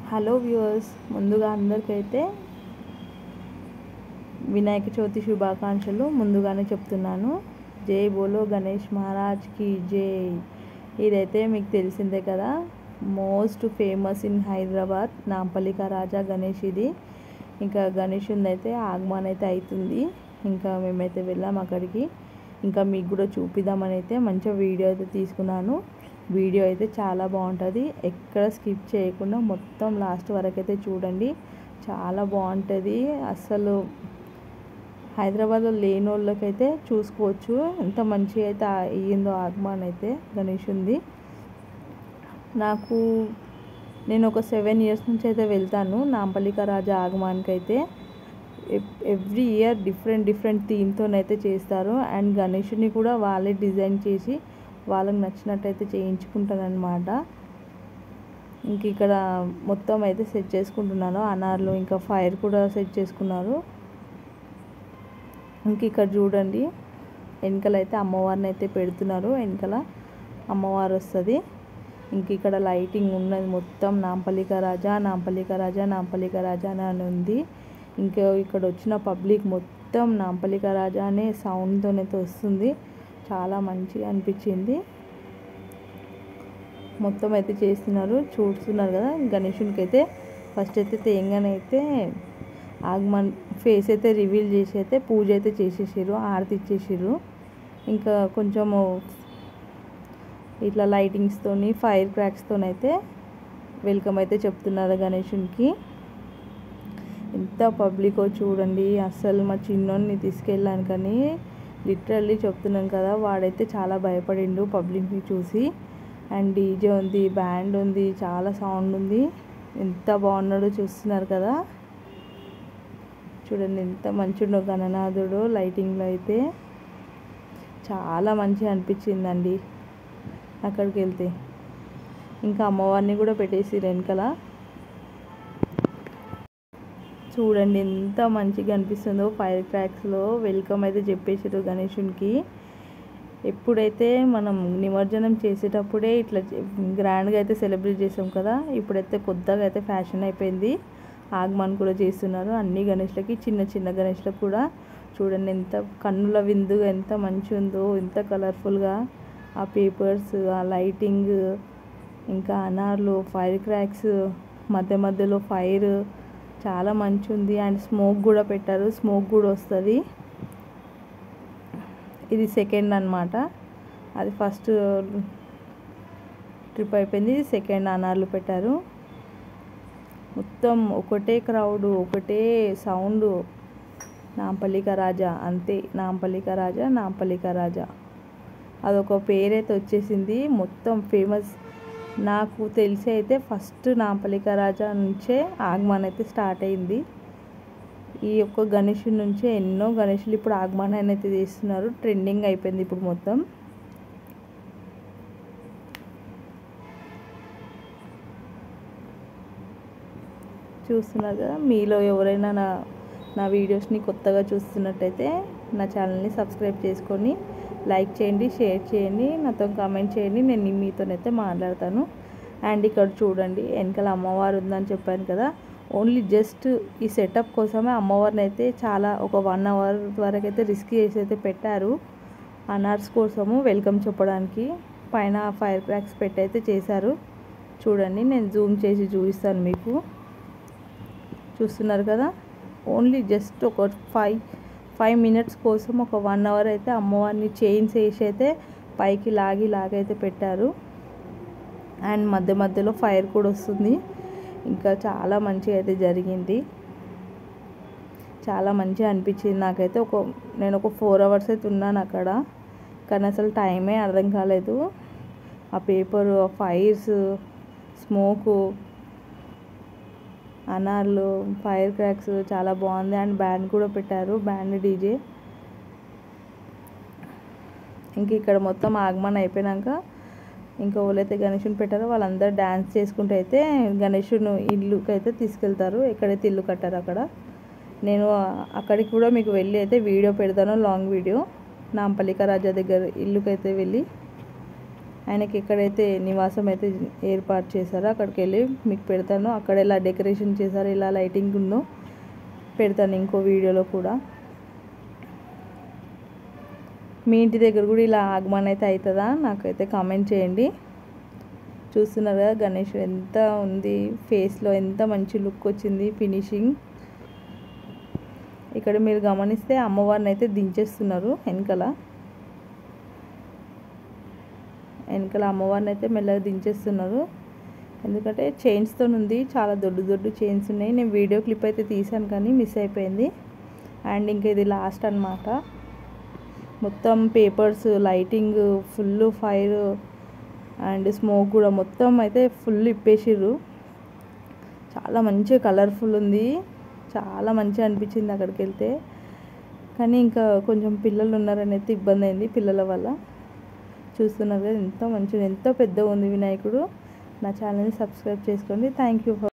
Hello viewers, ముందుగా అందరికైతే వినాయక చవితి శుభాకాంక్షలు ముందుగానే చెప్తున్నాను. జై బోలో గణేష్ మహారాజ్కి జై. ఇదైతే మీకు తెలిసిందే కదా, most famous in Hyderabad Nampally కా రాజా గణేష్. ఇది ఇంకా గణేష్ అయితే ఆగమన్ అయితే అవుతుంది. ఇంకా మేమైతే వెళ్ళాం అక్కడికి. ఇంకా మీకు కూడా చూపిద్దామని అయితే మంచిగా వీడియో అయితే తీసుకున్నాను. వీడియో అయితే చాలా బాగుంటుంది, ఎక్కడ స్కిప్ చేయకుండా మొత్తం లాస్ట్ వరకు అయితే చూడండి. చాలా బాగుంటుంది. అసలు హైదరాబాద్లో లేని వాళ్ళకైతే చూసుకోవచ్చు ఎంత మంచిగా అయితే అయ్యిందో ఆగమన్ అయితే గణేష్ ఉంది. నేను ఒక 7 years నుంచి అయితే వెళ్తాను నాంపల్లి కా రాజా ఆగమన్కి అయితే. ఎవ్రీ ఇయర్ డిఫరెంట్ థీమ్తోనైతే చేస్తారు. అండ్ గణేషుని కూడా వాళ్ళే డిజైన్ చేసి వాళ్ళకి నచ్చినట్టయితే చేయించుకుంటారనమాట. ఇంక ఇక్కడ మొత్తం అయితే సెట్ చేసుకుంటున్నాను. అనార్లు ఇంకా ఫైర్ కూడా సెట్ చేసుకున్నారు. ఇంక ఇక్కడ చూడండి, వెనకాల అయితే అమ్మవారిని అయితే పెడుతున్నారు. వెనకాల అమ్మవారు వస్తుంది. ఇంక ఇక్కడ లైటింగ్ ఉన్నది మొత్తం నాంపల్లి కా రాజా నాంపల్లి కా రాజా నాంపల్లి కా రాజా అని ఉంది. ఇంకా ఇక్కడ వచ్చిన పబ్లిక్ మొత్తం నాంపల్లి కా రాజా అనే సౌండ్తోనైతే వస్తుంది. చాలా మంచిగా అనిపించింది. మొత్తం అయితే చేస్తున్నారు, చూస్తున్నారు కదా. గణేషునికి అయితే ఫస్ట్ అయితే తేంగానైతే ఆగమన్ ఫేస్ అయితే రివీల్ చేసి అయితే పూజ అయితే చేసేసారు, ఆరతి ఇచ్చేసారు. ఇంకా కొంచెము ఇట్లా లైటింగ్స్తోని ఫైర్ క్రాక్స్తోనైతే వెల్కమ్ అయితే చెప్తున్నారు గణేషునికి. ఎంత పబ్లికో చూడండి. అస్సలు మా చిన్నోడిని తీసుకెళ్ళాను కానీ లిటరల్లీ చెప్తున్నాను కదా, వాడైతే చాలా భయపడిండు పబ్లిక్ని చూసి. అండ్ డీజే ఉంది, బ్యాండ్ ఉంది, చాలా సౌండ్ ఉంది. ఎంత బాగున్నాడో చూస్తున్నారు కదా. చూడండి ఎంత మంచిగా గణనాథుడు లైటింగ్లో అయితే చాలా మంచిగా అనిపించిందండి అక్కడికి వెళ్తే. ఇంకా అమ్మవారిని కూడా పెట్టేసి వెనకాల చూడండి ఎంత మంచిగా అనిపిస్తుందో. ఫైర్ క్రాక్స్లో వెల్కమ్ అయితే చెప్పేసారు గణేషునికి. ఎప్పుడైతే మనం నిమజ్జనం చేసేటప్పుడే ఇట్లా గ్రాండ్గా అయితే సెలబ్రేట్ చేసాం కదా, ఇప్పుడైతే కొత్తగా అయితే ఫ్యాషన్ అయిపోయింది. ఆగమన్ కూడా చేస్తున్నారు అన్ని గణేష్లకి, చిన్న గణేష్లకు కూడా. చూడండి ఎంత కన్నుల విందుగా ఎంత మంచిగా ఉందో, ఎంత కలర్ఫుల్గా ఆ పేపర్స్, ఆ లైటింగ్, ఇంకా అనార్లు, ఫైర్ క్రాక్స్, మధ్యలో ఫైర్ చాలా మంచి ఉంది. అండ్ స్మోక్ కూడా పెట్టారు, స్మోక్ కూడా వస్తుంది. ఇది సెకండ్ అన్నమాట. అది ఫస్ట్ ట్రిప్ అయిపోయింది, సెకండ్ అనార్లు పెట్టారు. మొత్తం ఒకటే క్రౌడ్, ఒకటే సౌండ్. నాంపల్లి కా రాజా అంతే, నాంపల్లి కా రాజా నాంపల్లి కా రాజా అదొక పేరైతే వచ్చేసింది, మొత్తం ఫేమస్. నాకు తెలిసి అయితే ఫస్ట్ నాంపల్లి కా రాజా నుంచే ఆగమన్ అయితే స్టార్ట్ అయింది. ఈ యొక్క గణేషుడి నుంచే ఎన్నో గణేషులు ఇప్పుడు ఆగమన్ అయితే చేస్తున్నారు. ట్రెండింగ్ అయిపోయింది ఇప్పుడు మొత్తం. చూస్తున్నారు కదా. మీలో ఎవరైనా నా వీడియోస్ని కొత్తగా చూస్తున్నట్టయితే నా ఛానల్ని సబ్స్క్రైబ్ చేసుకొని లైక్ చేయండి, షేర్ చేయండి, నాతో కామెంట్ చేయండి. నేను మీతోనైతే మాట్లాడతాను. అండ్ ఇక్కడ చూడండి వెనకాల అమ్మవారు ఉందని చెప్పాను కదా, ఓన్లీ జస్ట్ ఈ సెటప్ కోసమే అమ్మవారిని అయితే ఒక 1 hour వరకు అయితే రిస్క్ చేసి అయితే పెట్టారు. అనార్స్ కోసము వెల్కమ్ చెప్పడానికి పైన ఫైర్ క్రాక్స్ పెట్టి అయితే చేశారు. చూడండి నేను జూమ్ చేసి చూపిస్తాను మీకు. చూస్తున్నారు కదా, ఓన్లీ జస్ట్ ఒక 5 minutes కోసం ఒక 1 hour అయితే అమ్మవారిని చైన్స్ వేసి అయితే పైకి లాగి అయితే పెట్టారు. అండ్ మధ్యలో ఫైర్ కూడా వస్తుంది. ఇంకా చాలా మంచిగా అయితే జరిగింది, చాలా మంచిగా అనిపించింది నాకైతే. నేను ఒక 4 hours అయితే ఉన్నాను అక్కడ, కానీ అసలు టైమే అర్థం కాలేదు. ఆ పేపరు, ఆ ఫైర్స్, స్మోకు, అనార్లు, ఫైర్ క్రాక్స్ చాలా బాగుంది. అండ్ బ్యాండ్ కూడా పెట్టారు, బ్యాండ్ డీజే. ఇంక ఇక్కడ మొత్తం ఆగమన్ అయిపోయినాక ఇంకా వాళ్ళైతే గణేషుని పెట్టారో వాళ్ళందరూ డ్యాన్స్ చేసుకుంటూ అయితే గణేషుని ఇల్లుకి అయితే తీసుకెళ్తారు. ఎక్కడైతే ఇల్లు కట్టారో అక్కడ. నేను అక్కడికి కూడా మీకు వెళ్ళి అయితే వీడియో పెడతాను, లాంగ్ వీడియో. నాంపల్లి కా రాజా దగ్గర ఇల్లుకైతే వెళ్ళి ఆయనకి ఎక్కడైతే నివాసం అయితే ఏర్పాటు చేశారో అక్కడికి వెళ్ళి మీకు పెడతాను. అక్కడ ఎలా డెకరేషన్ చేశారో, ఎలా లైటింగ్ ఉందో పెడతాను ఇంకో వీడియోలో కూడా. మీ ఇంటి దగ్గర కూడా ఇలా ఆగమన్ అయితే అవుతుందా నాకైతే కామెంట్ చేయండి. చూస్తున్నారు కదా గణేష్ ఎంత ఉంది, ఫేస్లో ఎంత మంచి లుక్ వచ్చింది ఫినిషింగ్. ఇక్కడ మీరు గమనిస్తే అమ్మవారిని అయితే దించేస్తున్నారు. వెనకాల అమ్మవారిని అయితే మెల్లగా దించేస్తున్నారు. ఎందుకంటే చైన్స్తో ఉంది, చాలా దొడ్డు చైన్స్ ఉన్నాయి. నేను వీడియో క్లిప్ అయితే తీసాను కానీ మిస్ అయిపోయింది. అండ్ ఇంకా ఇది లాస్ట్ అన్నమాట. మొత్తం papers, lighting, full fire and smoke కూడా మొత్తం అయితే ఫుల్ ఇప్పేసిర్రు. చాలా మంచిగా కలర్ఫుల్ ఉంది, చాలా మంచిగా అనిపించింది అక్కడికి వెళ్తే. కానీ ఇంకా కొంచెం పిల్లలు ఉన్నారని అయితే ఇబ్బంది అయింది పిల్లల వల్ల. చూస్తున్నారు కదా ఎంత మంచిగా, ఎంతో పెద్దగా ఉంది వినాయకుడు. నా ఛానల్ని సబ్స్క్రైబ్ చేసుకోండి. Thank you for